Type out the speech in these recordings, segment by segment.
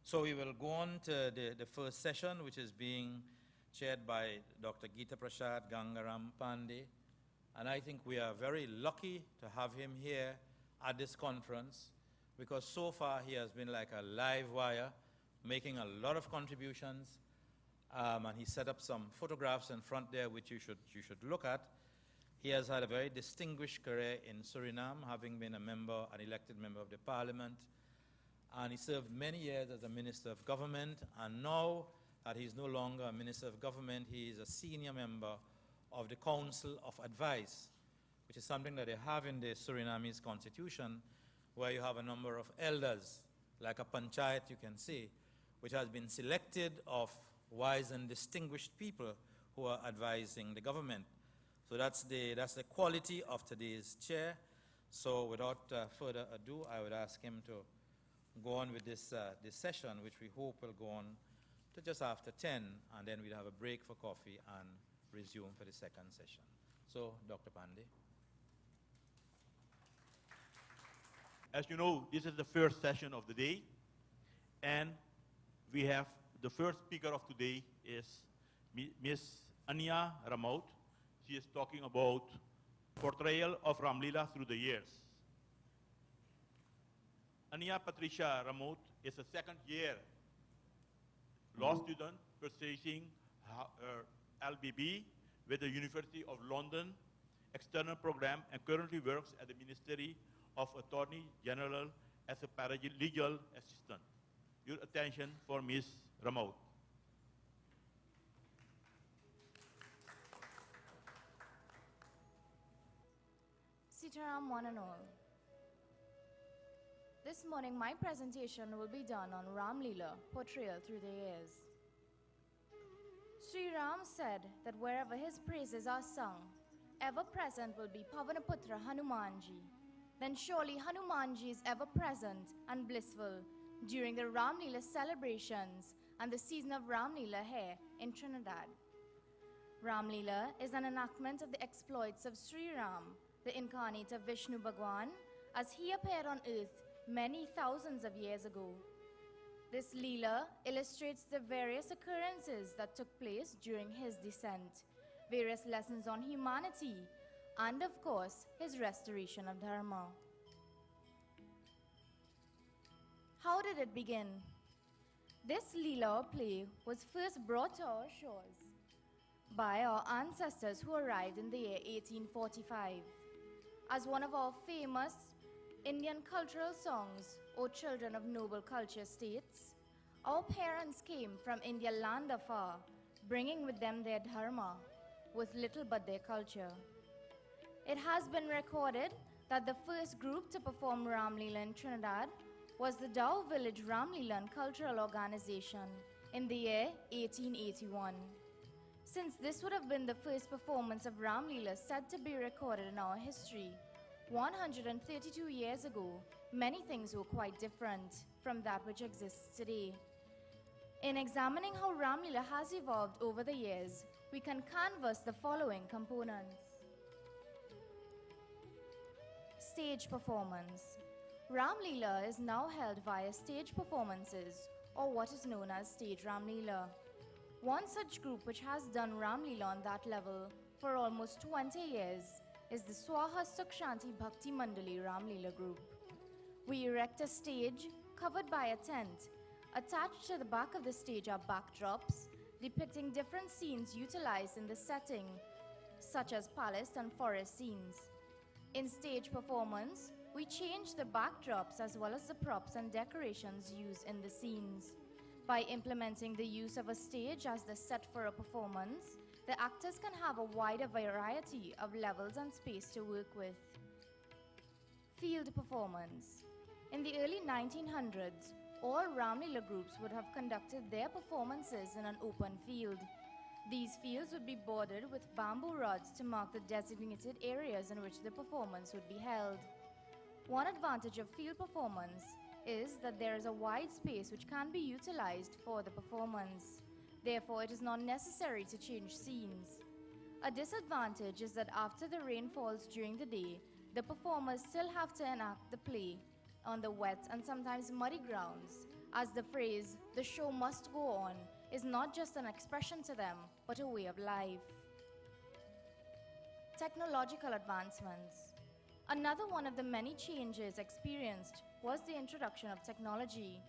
So we will go on to the first session, which is being chaired by Dr. Geeta Prasad Gangaram Pandey. And I think we are very lucky to have him here at this conference, because so far he has been like a live wire, making a lot of contributions. And he set up some photographs in front there which you should look at. He has had a very distinguished career in Suriname, having been an elected member of the parliament. And he served many years as a minister of government, and now that he's no longer a minister of government, he is a senior member of the Council of Advice, which is something that they have in the Surinamese constitution, where you have a number of elders, like a panchayat, you can see, which has been selected of wise and distinguished people who are advising the government. So that's the quality of today's chair. So without further ado, I would ask him to go on with this session, which we hope will go on to just after 10, and then we'll have a break for coffee and resume for the second session. So, Dr. Pandey. As you know, this is the first session of the day, and we have the first speaker of today is Ms. Anya Ramout. She is talking about portrayal of Ramleela through the years. Anya Patricia Ramout is a second-year law student pursuing her LBB with the University of London external program, and currently works at the Ministry of Attorney General as a paralegal assistant. Your attention for Ms. Ramout. Sitaram one and all. This morning, my presentation will be done on Ramleela, portrayal through the years. Sri Ram said that wherever his praises are sung, ever present will be Pavanaputra Hanumanji. Then surely Hanumanji is ever present and blissful during the Ramleela celebrations and the season of Ramleela here in Trinidad. Ramleela is an enactment of the exploits of Sri Ram, the incarnate of Vishnu Bhagwan, as he appeared on earth many thousands of years ago. This Leela illustrates the various occurrences that took place during his descent, various lessons on humanity, and of course, his restoration of Dharma. How did it begin? This Leela play was first brought to our shores by our ancestors who arrived in the year 1845. As one of our famous Indian cultural songs, O Children of Noble Culture, states, our parents came from India land afar, bringing with them their dharma, with little but their culture. It has been recorded that the first group to perform Ramleela in Trinidad was the Dow Village Ramleela and Cultural Organization in the year 1881. Since this would have been the first performance of Ramleela said to be recorded in our history, 132 years ago, many things were quite different from that which exists today. In examining how Ramleela has evolved over the years, we can canvass the following components. Stage performance. Ramleela is now held via stage performances, or what is known as stage Ramleela. One such group which has done Ramleela on that level for almost 20 years is the Swaha Sukshanti Bhakti Mandali Ramleela group. We erect a stage covered by a tent. Attached to the back of the stage are backdrops depicting different scenes utilized in the setting, such as palace and forest scenes. In stage performance, we change the backdrops as well as the props and decorations used in the scenes. By implementing the use of a stage as the set for a performance, the actors can have a wider variety of levels and space to work with. Field performance. In the early 1900s, all Ramleela groups would have conducted their performances in an open field. These fields would be bordered with bamboo rods to mark the designated areas in which the performance would be held. One advantage of field performance is that there is a wide space which can be utilized for the performance. Therefore, it is not necessary to change scenes. A disadvantage is that after the rain falls during the day, the performers still have to enact the play on the wet and sometimes muddy grounds, as the phrase, "the show must go on," is not just an expression to them, but a way of life. Technological advancements. Another one of the many changes experienced was the introduction of technology.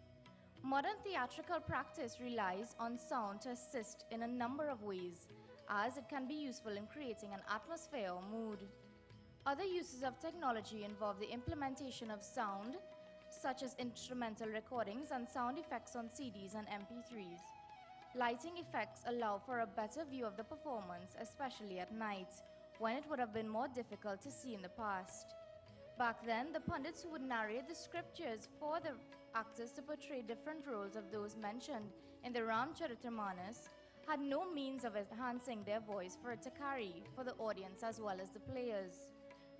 Modern theatrical practice relies on sound to assist in a number of ways, as it can be useful in creating an atmosphere or mood. Other uses of technology involve the implementation of sound, such as instrumental recordings and sound effects on CDs and MP3s. Lighting effects allow for a better view of the performance, especially at night, when it would have been more difficult to see in the past. Back then, the pundits who would narrate the scriptures for the actors to portray different roles of those mentioned in the Ramcharitamanas had no means of enhancing their voice for it to carry for the audience as well as the players.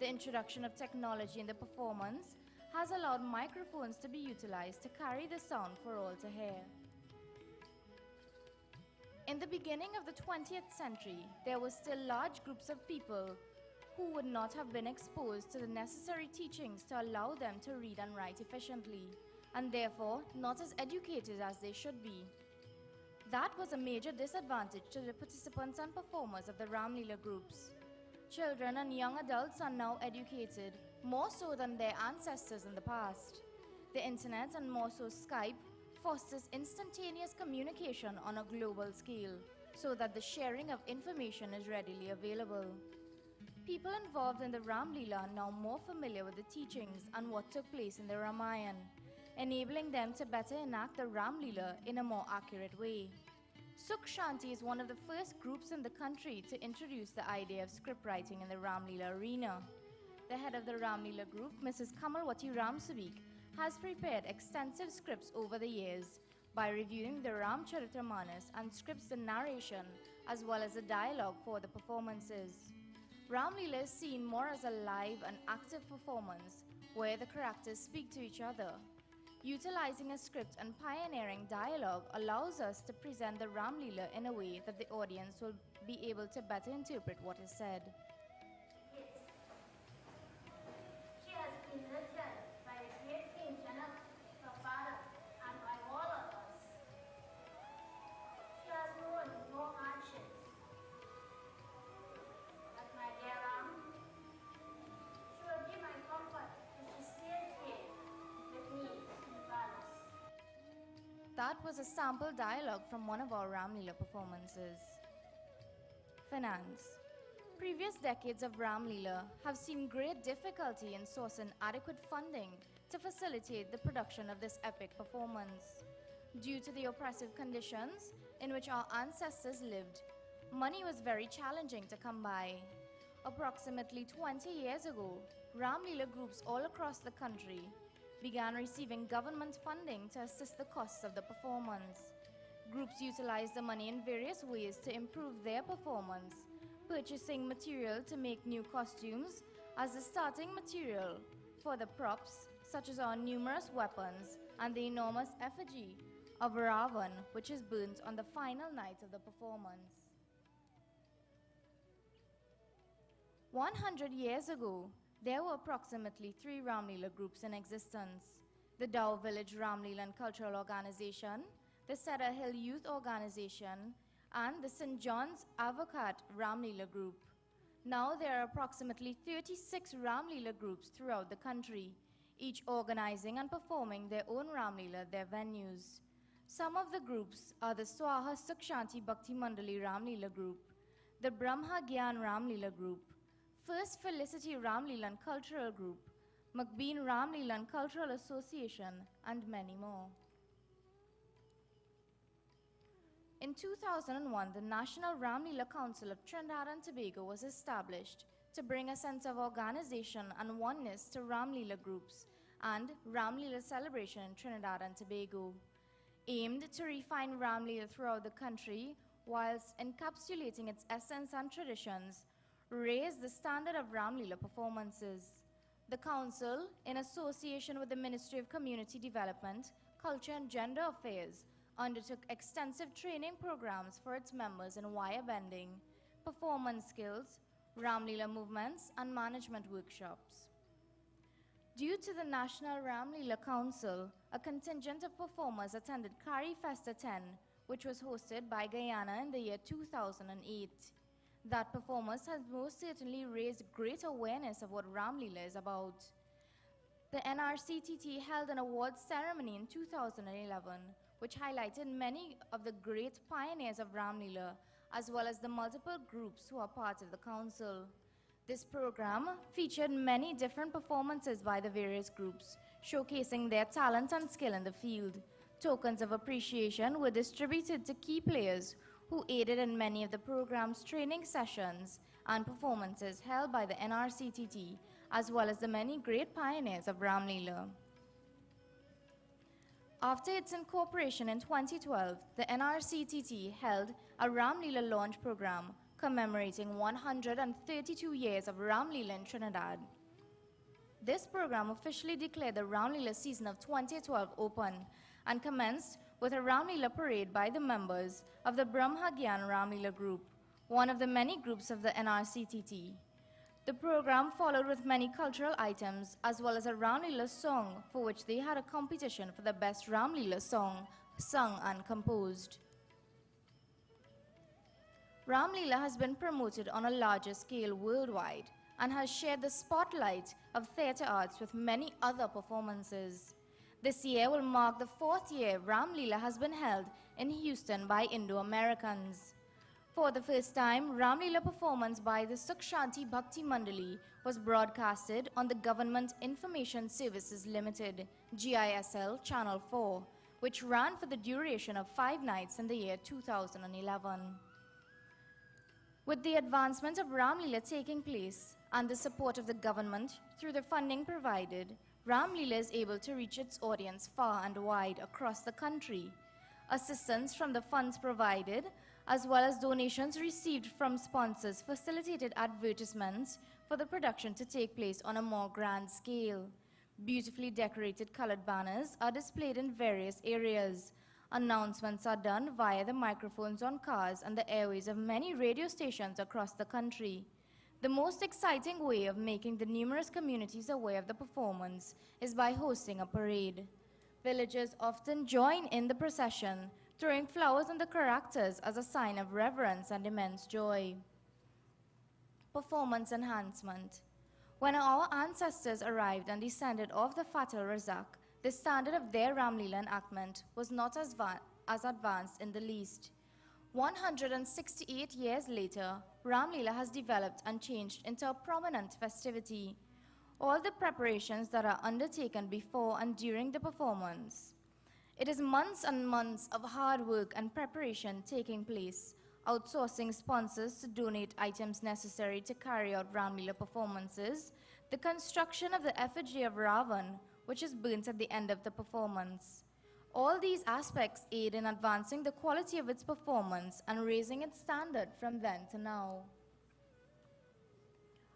The introduction of technology in the performance has allowed microphones to be utilized to carry the sound for all to hear. In the beginning of the 20th century, there were still large groups of people who would not have been exposed to the necessary teachings to allow them to read and write efficiently, and therefore not as educated as they should be. That was a major disadvantage to the participants and performers of the Ramleela groups. Children and young adults are now educated, more so than their ancestors in the past. The internet, and more so Skype, fosters instantaneous communication on a global scale, so that the sharing of information is readily available. People involved in the Ramleela are now more familiar with the teachings and what took place in the Ramayana, enabling them to better enact the Ramleela in a more accurate way. Sukh Shanti is one of the first groups in the country to introduce the idea of script writing in the Ramleela arena. The head of the Ramleela group, Mrs. Kamalwati Ramsavik, has prepared extensive scripts over the years by reviewing the Ramcharitamanas and scripts the narration as well as the dialogue for the performances. Ramleela is seen more as a live and active performance where the characters speak to each other. Utilizing a script and pioneering dialogue allows us to present the Ramleela in a way that the audience will be able to better interpret what is said. She has been nurtured by the great King Janak, her father, and by all of us. She has known no hardships. But my dear Ram, she will be my comfort if she stays here with me in the palace. That was a sample dialogue from one of our Ramleela performances. Finance. Previous decades of Ramleela have seen great difficulty in sourcing adequate funding to facilitate the production of this epic performance. Due to the oppressive conditions in which our ancestors lived, money was very challenging to come by. Approximately 20 years ago, Ramleela groups all across the country began receiving government funding to assist the costs of the performance. Groups utilized the money in various ways to improve their performance, purchasing material to make new costumes as the starting material for the props, such as our numerous weapons and the enormous effigy of Ravan, which is burnt on the final night of the performance. 100 years ago, there were approximately 3 Ramleela groups in existence: the Dow Village Ramleela and Cultural Organization, the Cedar Hill Youth Organization, and the St. John's Avocat Ramleela Group. Now there are approximately 36 Ramleela groups throughout the country, each organizing and performing their own Ramleela at their venues. Some of the groups are the Swaha Sukh Shanti Bhakti Mandali Ramleela Group, the Brahma Gyan Ramleela Group, First Felicity Ramleela and Cultural Group, McBean Ramleela and Cultural Association, and many more. In 2001, the National Ramleela Council of Trinidad and Tobago was established to bring a sense of organization and oneness to Ramleela groups and Ramleela celebration in Trinidad and Tobago, aimed to refine Ramleela throughout the country whilst encapsulating its essence and traditions, raise the standard of Ramleela performances. The Council, in association with the Ministry of Community Development, Culture and Gender Affairs, undertook extensive training programs for its members in wire bending, performance skills, Ramleela movements, and management workshops. Due to the National Ramleela Council, a contingent of performers attended Kari Festa 10, which was hosted by Guyana in the year 2008. That performance has most certainly raised great awareness of what Ramleela is about. The NRCTT held an awards ceremony in 2011, which highlighted many of the great pioneers of Ramleela, as well as the multiple groups who are part of the council. This program featured many different performances by the various groups, showcasing their talent and skill in the field. Tokens of appreciation were distributed to key players who aided in many of the program's training sessions and performances held by the NRCTT, as well as the many great pioneers of Ramleela. After its incorporation in 2012, the NRCTT held a Ramleela launch program commemorating 132 years of Ramleela in Trinidad. This program officially declared the Ramleela season of 2012 open and commenced with a Ramleela parade by the members of the Brahmagyan Ramleela group, one of the many groups of the NRCTT. The program followed with many cultural items as well as a Ramleela song for which they had a competition for the best Ramleela song sung and composed. Ramleela has been promoted on a larger scale worldwide and has shared the spotlight of theatre arts with many other performances. This year will mark the 4th year Ramleela has been held in Houston by Indo-Americans. For the first time, Ramleela performance by the Sukshanti Bhakti Mandali was broadcasted on the Government Information Services Limited, GISL Channel 4, which ran for the duration of 5 nights in the year 2011. With the advancement of Ramleela taking place and the support of the government through the funding provided, Ramleela is able to reach its audience far and wide across the country. Assistance from the funds provided, as well as donations received from sponsors, facilitated advertisements for the production to take place on a more grand scale. Beautifully decorated colored banners are displayed in various areas. Announcements are done via the microphones on cars and the airways of many radio stations across the country. The most exciting way of making the numerous communities aware of the performance is by hosting a parade. Villagers often join in the procession, throwing flowers on the characters as a sign of reverence and immense joy. Performance enhancement. When our ancestors arrived and descended off the Fatal Razak, the standard of their Ramleela enactment was not as advanced in the least. 168 years later, Ramleela has developed and changed into a prominent festivity. All the preparations that are undertaken before and during the performance. It is months and months of hard work and preparation taking place, outsourcing sponsors to donate items necessary to carry out Ramleela performances, the construction of the effigy of Ravan, which is burnt at the end of the performance. All these aspects aid in advancing the quality of its performance and raising its standard from then to now.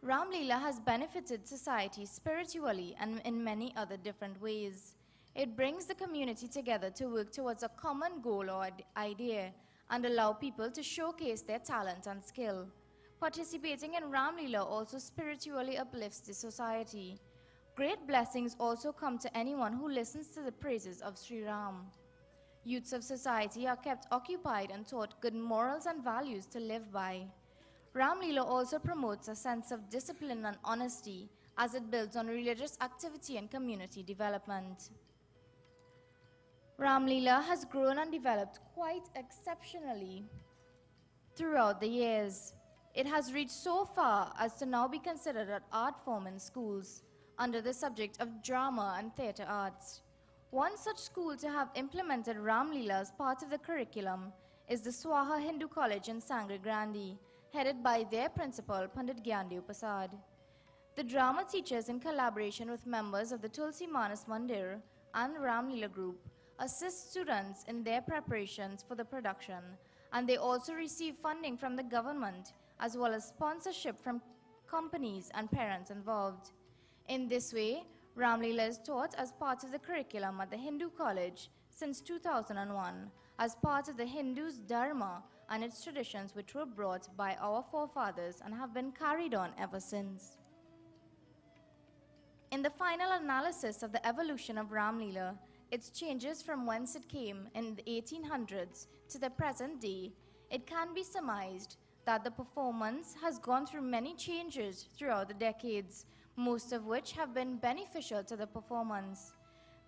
Ramleela has benefited society spiritually and in many other different ways. It brings the community together to work towards a common goal or idea and allow people to showcase their talent and skill. Participating in Ramleela also spiritually uplifts the society. Great blessings also come to anyone who listens to the praises of Sri Ram. Youths of society are kept occupied and taught good morals and values to live by. Ramleela also promotes a sense of discipline and honesty as it builds on religious activity and community development. Ramleela has grown and developed quite exceptionally throughout the years. It has reached so far as to now be considered an art form in schools under the subject of drama and theatre arts. One such school to have implemented Ramleela as part of the curriculum is the Swaha Hindu College in Sangre Grande, headed by their principal, Pandit Gyandev Prasad. The drama teachers, in collaboration with members of the Tulsi Manas Mandir and Ramleela group, assist students in their preparations for the production, and they also receive funding from the government as well as sponsorship from companies and parents involved. In this way, Ramleela is taught as part of the curriculum at the Hindu College since 2001 as part of the Hindu's Dharma and its traditions, which were brought by our forefathers and have been carried on ever since. In the final analysis of the evolution of Ramleela, its changes from whence it came in the 1800s to the present day, it can be surmised that the performance has gone through many changes throughout the decades, most of which have been beneficial to the performance.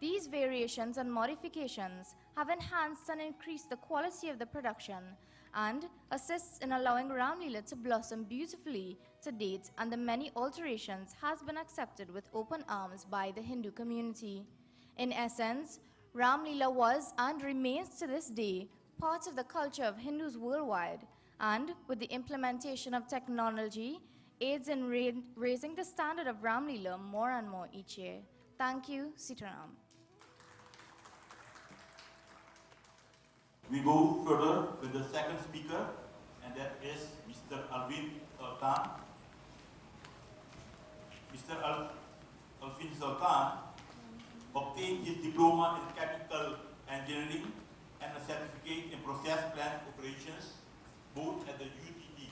These variations and modifications have enhanced and increased the quality of the production and assists in allowing Ramleela to blossom beautifully to date, and the many alterations has been accepted with open arms by the Hindu community. In essence, Ramleela was and remains to this day part of the culture of Hindus worldwide, and with the implementation of technology, aids in raising the standard of Ramleela more and more each year. Thank you, Sitaram. We go further with the second speaker, and that is Mr. Alvin Sultan. Mr. Alvin Sultan obtained his diploma in chemical engineering and a certificate in process plant operations, both at the UTT.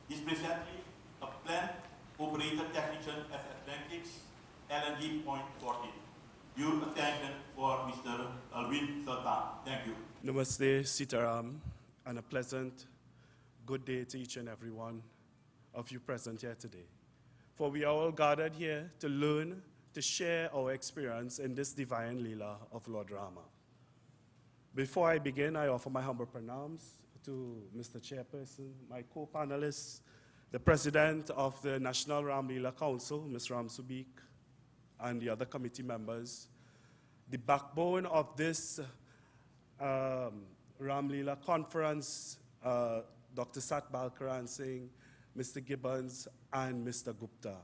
He is presently a plant operator technician at Atlantic's LNG Point 14. Your attention for Mr. Alvin Sultan. Thank you. Namaste, Sitaram, and a pleasant good day to each and every one of you present here today. For we are all gathered here to learn, to share our experience in this divine Leela of Lord Rama. Before I begin, I offer my humble pranams to Mr. Chairperson, my co-panelists, the President of the National Ramleela Council, Ms. Ram Subik, and the other committee members. The backbone of this Ramleela conference, Dr. Satbal Karan Singh, Mr. Gibbons, and Mr. Gupta.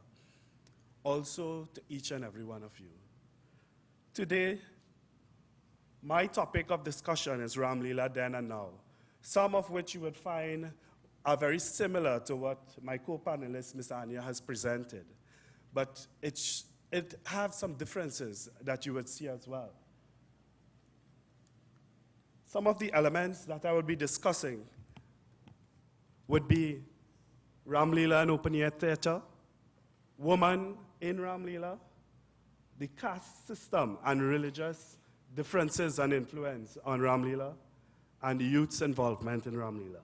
Also to each and every one of you. Today, my topic of discussion is Ramleela then and now, some of which you would find are very similar to what my co-panelist, Ms. Anya, has presented. But it has some differences that you would see as well. Some of the elements that I will be discussing would be Ramleela and open air theater, woman in Ramleela, the caste system and religious differences and influence on Ramleela, and the youth's involvement in Ramleela.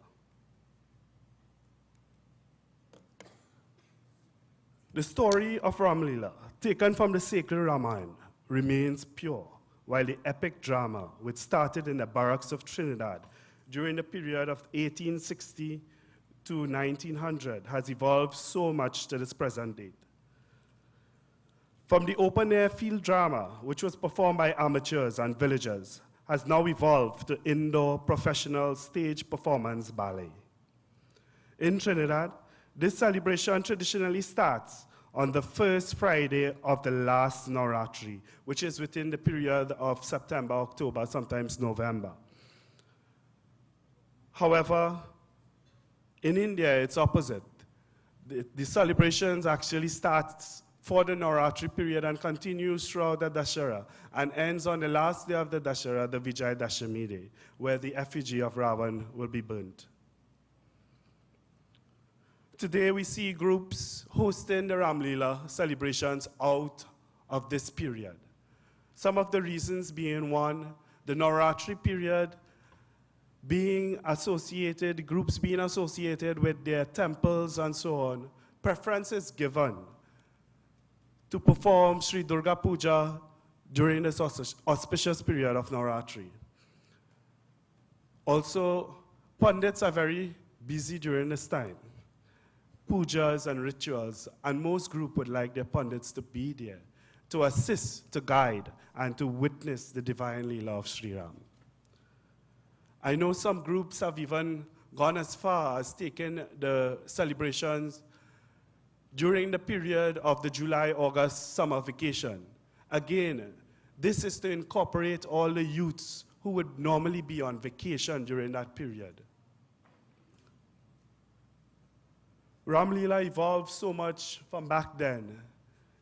The story of Ramleela, taken from the sacred Ramayana, remains pure, while the epic drama, which started in the barracks of Trinidad during the period of 1860 to 1900, has evolved so much to this present date. From the open-air field drama, which was performed by amateurs and villagers, has now evolved to indoor professional stage performance ballet. In Trinidad, this celebration traditionally starts on the first Friday of the last Navratri, which is within the period of September, October, sometimes November. However, in India, it's opposite. The celebrations actually start for the Navratri period and continues throughout the Dashera and ends on the last day of the Dashera, the Vijay Dashami day, where the effigy of Ravan will be burnt. Today we see groups hosting the Ramleela celebrations out of this period. Some of the reasons being, one, the Navratri period being associated, groups being associated with their temples and so on, preference is given to perform Sri Durga Puja during this auspicious period of Navratri. Also, pundits are very busy during this time. Pujas and rituals, and most groups would like their pundits to be there, to assist, to guide, and to witness the divine Leela of Sri Ram. I know some groups have even gone as far as taking the celebrations during the period of the July-August summer vacation. Again, this is to incorporate all the youths who would normally be on vacation during that period. Ramleela evolved so much from back then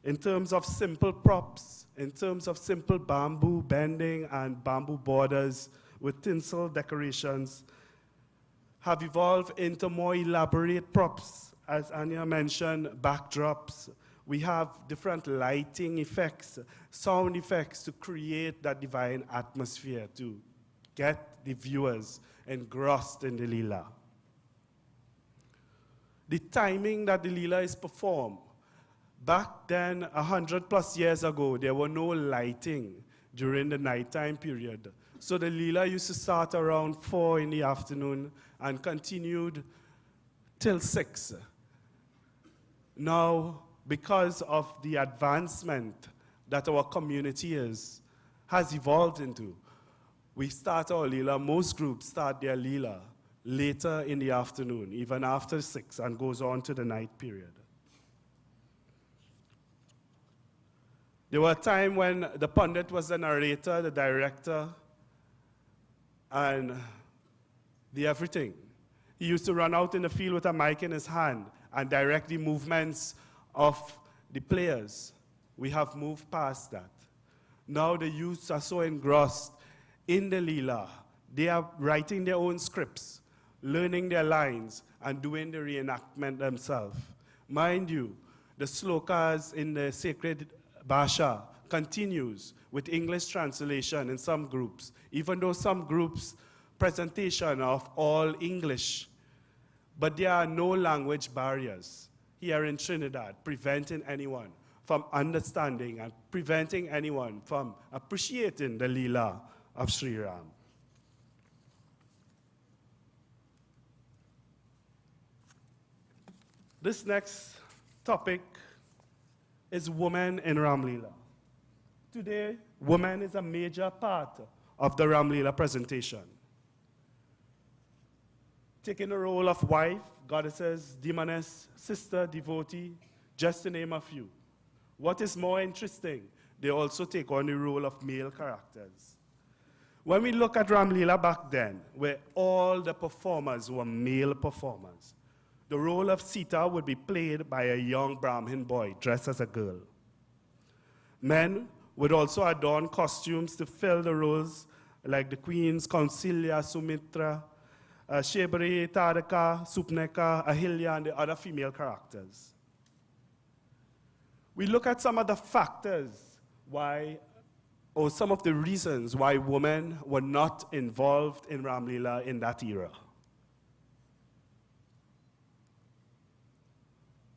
in terms of simple props, in terms of simple bamboo bending and bamboo borders with tinsel decorations, have evolved into more elaborate props, as Anya mentioned, backdrops We have different lighting effects, sound effects to create that divine atmosphere to get the viewers engrossed in the Leela. The timing that the Leela is performed, back then, 100 plus years ago, there were no lighting during the nighttime period. So the Leela used to start around 4 in the afternoon and continued till 6. Now, because of the advancement that our community has evolved into, we start our Leela, most groups start their Leela later in the afternoon, even after 6, and goes on to the night period. There were a time when the pundit was the narrator, the director, and the everything. He used to run out in the field with a mic in his hand and direct the movements of the players. We have moved past that. Now the youths are so engrossed in the Leela. They are writing their own scripts, learning their lines, and doing the reenactment themselves. Mind you, the slokas in the sacred Bhasha continues with English translation in some groups, even though some groups' presentation of all English. But there are no language barriers here in Trinidad preventing anyone from understanding and preventing anyone from appreciating the Leela of Sri Ram. This next topic is women in Ramleela. Today, woman is a major part of the Ramleela presentation. Taking the role of wife, goddesses, demoness, sister, devotee, just to name a few. What is more interesting, they also take on the role of male characters. When we look at Ramleela back then, where all the performers were male performers, the role of Sita would be played by a young Brahmin boy dressed as a girl. Men would also adorn costumes to fill the roles, like the queens Kausalya, Sumitra, Shebri, Tadaka, Supneka, Ahilya, and the other female characters. We look at some of the factors why, or some of the reasons why women were not involved in Ramleela in that era.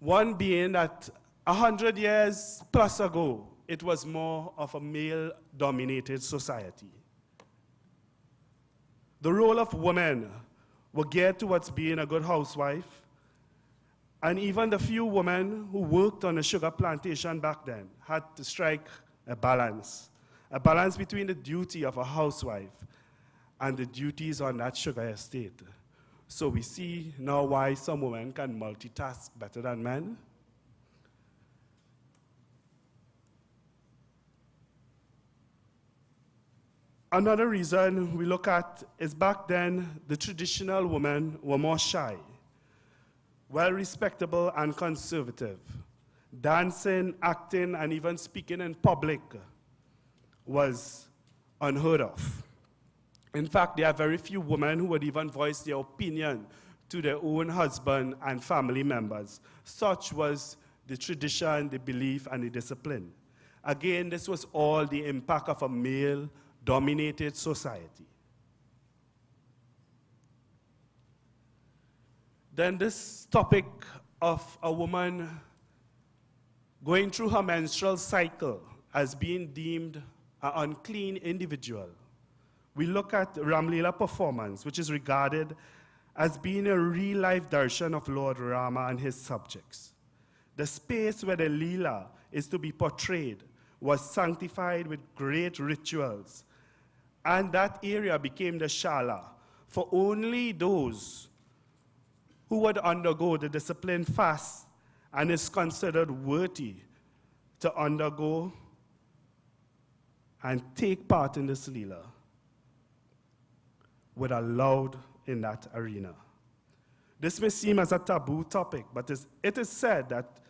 One being that 100 years plus ago, it was more of a male-dominated society. The role of women were geared towards being a good housewife, and even the few women who worked on the sugar plantation back then had to strike a balance between the duty of a housewife and the duties on that sugar estate. So we see now why some women can multitask better than men. Another reason we look at is back then, the traditional women were more shy, well-respectable and conservative. Dancing, acting, and even speaking in public was unheard of. In fact, there are very few women who would even voice their opinion to their own husband and family members. Such was the tradition, the belief, and the discipline. Again, this was all the impact of a male-dominated society. Then this topic of a woman going through her menstrual cycle as being deemed an unclean individual. We look at Ramleela performance, which is regarded as being a real-life darshan of Lord Rama and his subjects. The space where the Leela is to be portrayed was sanctified with great rituals, and that area became the Shala for only those who would undergo the disciplined fast and is considered worthy to undergo and take part in this Leela were allowed in that arena. This may seem as a taboo topic, but it is said that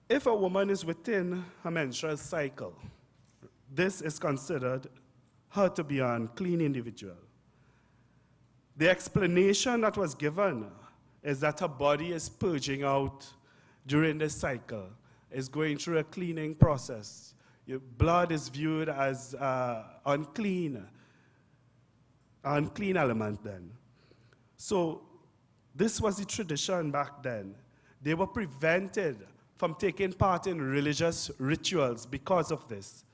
if a woman is within her menstrual cycle, this is considered her to be an unclean individual. The explanation that was given is that her body is purging out during this cycle is going through a cleaning process. Your blood is viewed as unclean element then. So this was the tradition back then. They were prevented from taking part in religious rituals because of this.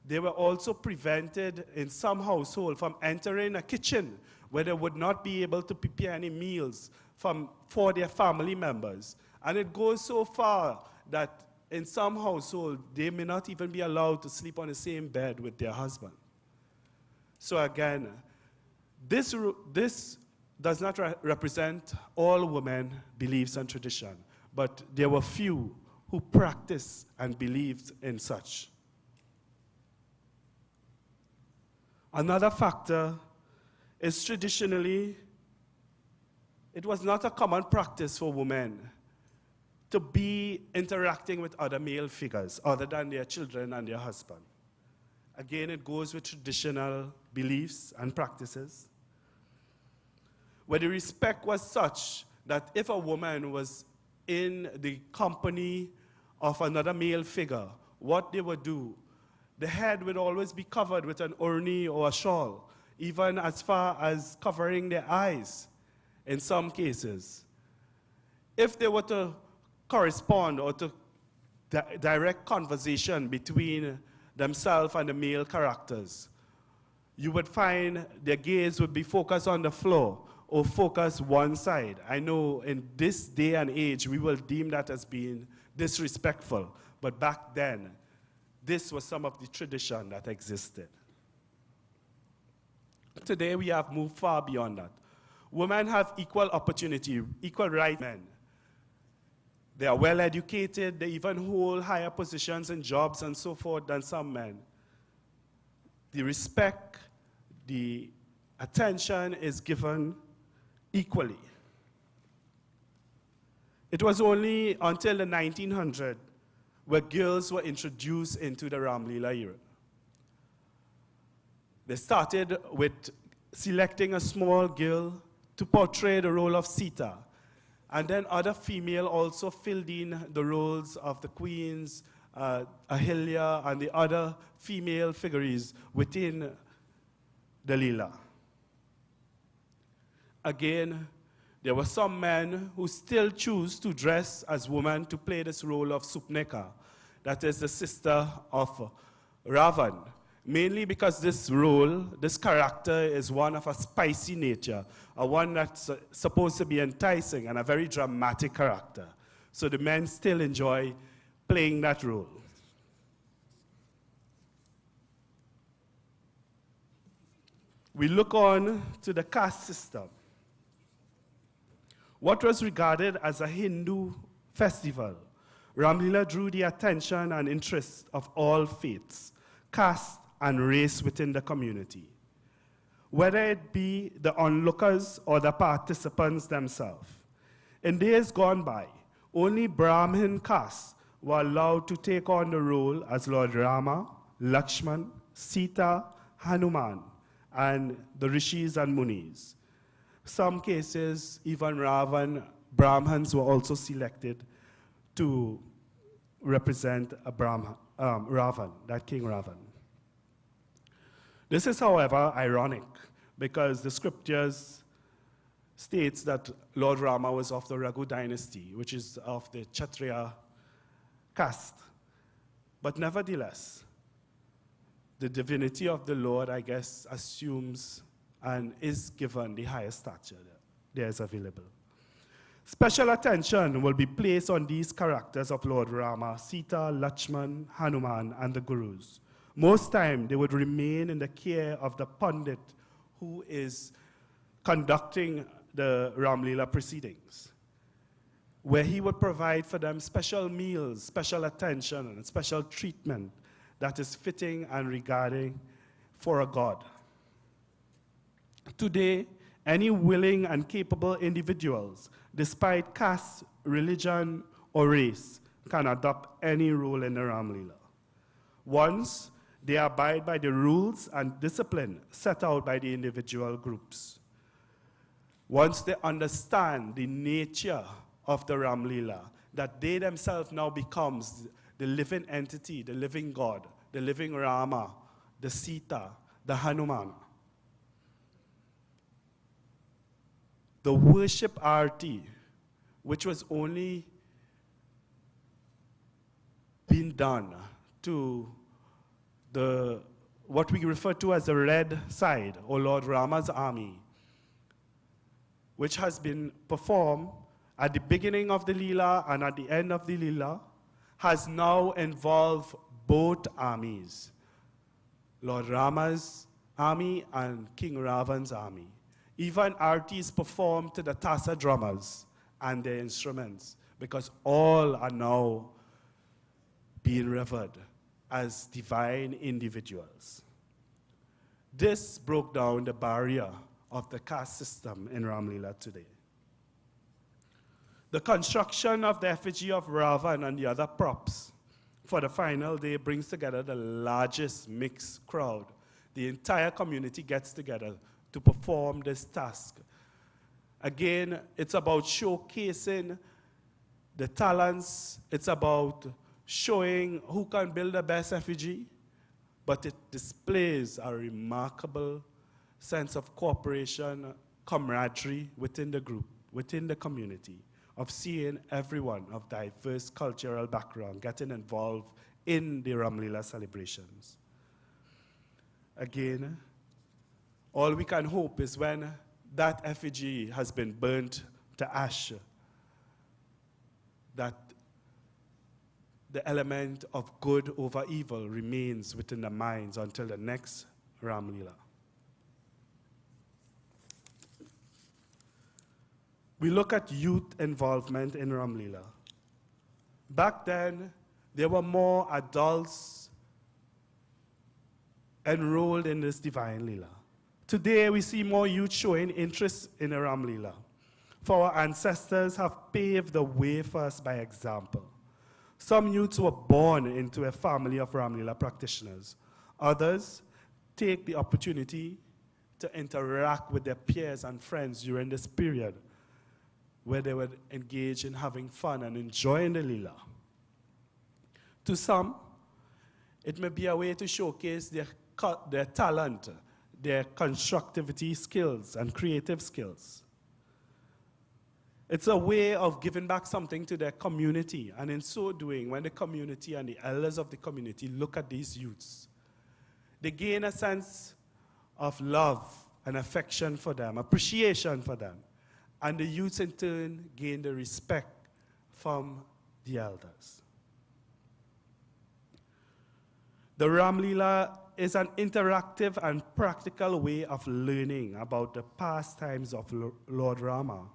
They were also prevented in some household from entering a kitchen where they would not be able to prepare any meals for their family members. And it goes so far that in some household, they may not even be allowed to sleep on the same bed with their husband. So again, this does not represent all women beliefs and tradition, but there were few who practiced and believed in such. Another factor is traditionally, it was not a common practice for women to be interacting with other male figures other than their children and their husband. Again, it goes with traditional beliefs and practices, where the respect was such that if a woman was in the company of another male figure, what they would do, the head would always be covered with an urni or a shawl, even as far as covering their eyes in some cases. If they were to correspond or to direct conversation between themselves and the male characters, you would find their gaze would be focused on the floor or focus one side. I know in this day and age, we will deem that as being disrespectful, but back then, this was some of the tradition that existed. Today, we have moved far beyond that. Women have equal opportunity, equal rights to men. They are well educated, they even hold higher positions in jobs and so forth than some men. The respect, the attention is given equally. It was only until the 1900s where girls were introduced into the Ramleela era. They started with selecting a small girl to portray the role of Sita, and then other female also filled in the roles of the queens, Ahilya, and the other female figures within the Leela. Again, there were some men who still choose to dress as women to play this role of Supneka, that is the sister of Ravan, mainly because this role, this character is one of a spicy nature, a one that's supposed to be enticing and a very dramatic character. So the men still enjoy playing that role. We look on to the caste system. What was regarded as a Hindu festival, Ramleela drew the attention and interest of all faiths, caste, and race within the community. Whether it be the onlookers or the participants themselves. In days gone by, only Brahmin castes were allowed to take on the role as Lord Rama, Lakshman, Sita, Hanuman, and the rishis and munis. Some cases, even Ravan, Brahmins were also selected to represent a Ravan, that King Ravan. This is, however, ironic, because the scriptures states that Lord Rama was of the Raghu dynasty, which is of the Kshatriya caste. But nevertheless, the divinity of the Lord, I guess, assumes and is given the highest stature there is available. Special attention will be placed on these characters of Lord Rama, Sita, Lakshman, Hanuman, and the Gurus. Most time, they would remain in the care of the Pandit who is conducting the Ramleela proceedings, where he would provide for them special meals, special attention, and special treatment that is fitting and regarding for a god. Today, any willing and capable individuals, despite caste, religion, or race, can adopt any role in the Ramleela. Once they abide by the rules and discipline set out by the individual groups. Once they understand the nature of the Ramleela, that they themselves now becomes the living entity, the living God, the living Rama, the Sita, the Hanuman. The worship arti, which was only being done to what we refer to as the red side, or Lord Rama's army, which has been performed at the beginning of the Leela and at the end of the Leela, has now involved both armies, Lord Rama's army and King Ravan's army. Even arti is performed to the tasa drummers and their instruments, because all are now being revered as divine individuals. This broke down the barrier of the caste system in Ramleela today. The construction of the effigy of Ravan and the other props for the final day brings together the largest mixed crowd. The entire community gets together to perform this task. Again, it's about showcasing the talents. It's about showing who can build the best effigy, but it displays a remarkable sense of cooperation, camaraderie within the group, within the community, of seeing everyone of diverse cultural background getting involved in the Ramleela celebrations. Again, all we can hope is when that effigy has been burnt to ash, that the element of good over evil remains within the minds until the next Ramleela. We look at youth involvement in Ramleela. Back then, there were more adults enrolled in this divine Leela. Today, we see more youth showing interest in the Ramleela. For our ancestors have paved the way for us by example. Some youths were born into a family of Ramleela practitioners. Others take the opportunity to interact with their peers and friends during this period, where they would engage in having fun and enjoying the Leela. To some, it may be a way to showcase their talent, their constructivity skills and creative skills. It's a way of giving back something to their community, and in so doing, when the community and the elders of the community look at these youths, they gain a sense of love and affection for them, appreciation for them. And the youths in turn gain the respect from the elders. The Ramleela is an interactive and practical way of learning about the pastimes of Lord Rama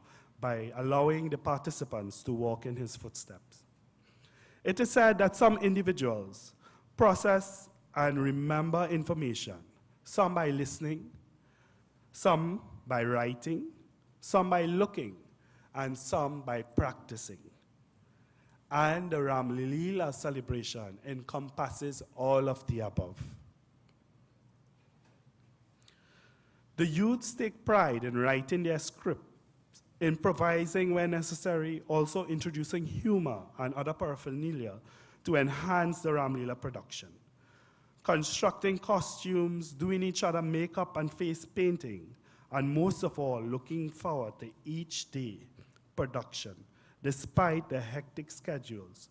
by allowing the participants to walk in his footsteps. It is said that some individuals process and remember information, some by listening, some by writing, some by looking, and some by practicing. And the Ramleela celebration encompasses all of the above. The youths take pride in writing their script, improvising where necessary, also introducing humor and other paraphernalia to enhance the Ramleela production. Constructing costumes, doing each other makeup and face painting, and most of all, looking forward to each day production, despite the hectic schedules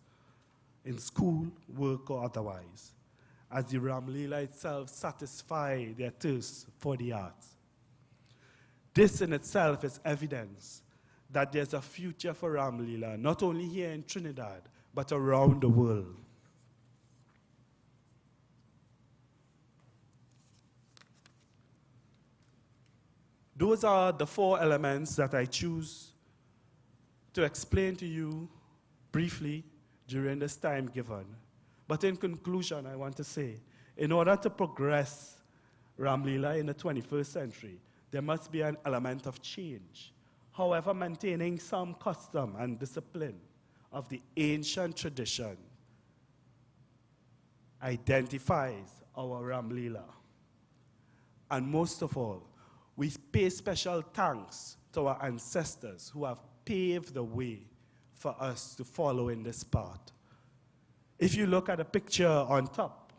in school, work, or otherwise, as the Ramleela itself satisfies their thirst for the arts. This in itself is evidence that there's a future for Ramleela, not only here in Trinidad, but around the world. Those are the 4 elements that I choose to explain to you briefly during this time given. But in conclusion, I want to say, in order to progress Ramleela in the 21st century, there must be an element of change. However, maintaining some custom and discipline of the ancient tradition identifies our Ramleela. And most of all, we pay special thanks to our ancestors who have paved the way for us to follow in this path. If you look at the picture on top,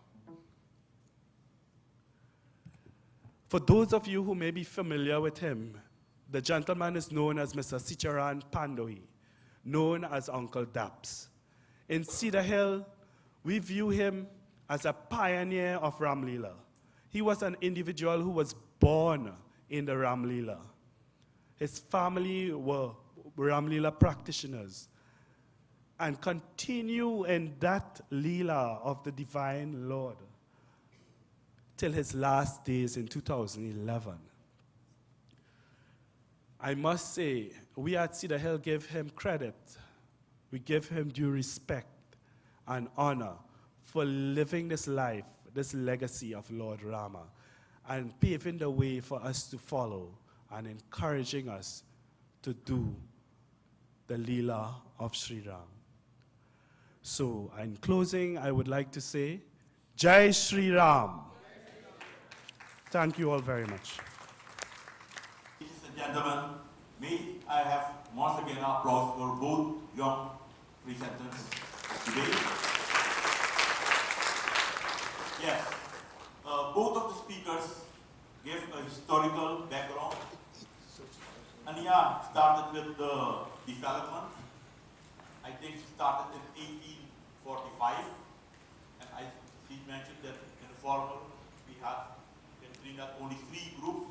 for those of you who may be familiar with him, the gentleman is known as Mr. Sicharan Pandoi, known as Uncle Daps. In Cedar Hill, we view him as a pioneer of Ramleela. He was an individual who was born in the Ramleela. His family were Ramleela practitioners and continue in that Leela of the Divine Lord till his last days in 2011. I must say, we at Cedar Hill give him credit. We give him due respect and honor for living this life, this legacy of Lord Rama, and paving the way for us to follow and encouraging us to do the Leela of Sri Ram. So, in closing, I would like to say, Jai Sri Ram. Thank you all very much. Ladies and gentlemen, may I have once again applause for both young presenters today. Yes, both of the speakers gave a historical background. Ania started with the development. I think she started in 1845, and she mentioned that in the formal we had in Trinidad only 3 groups,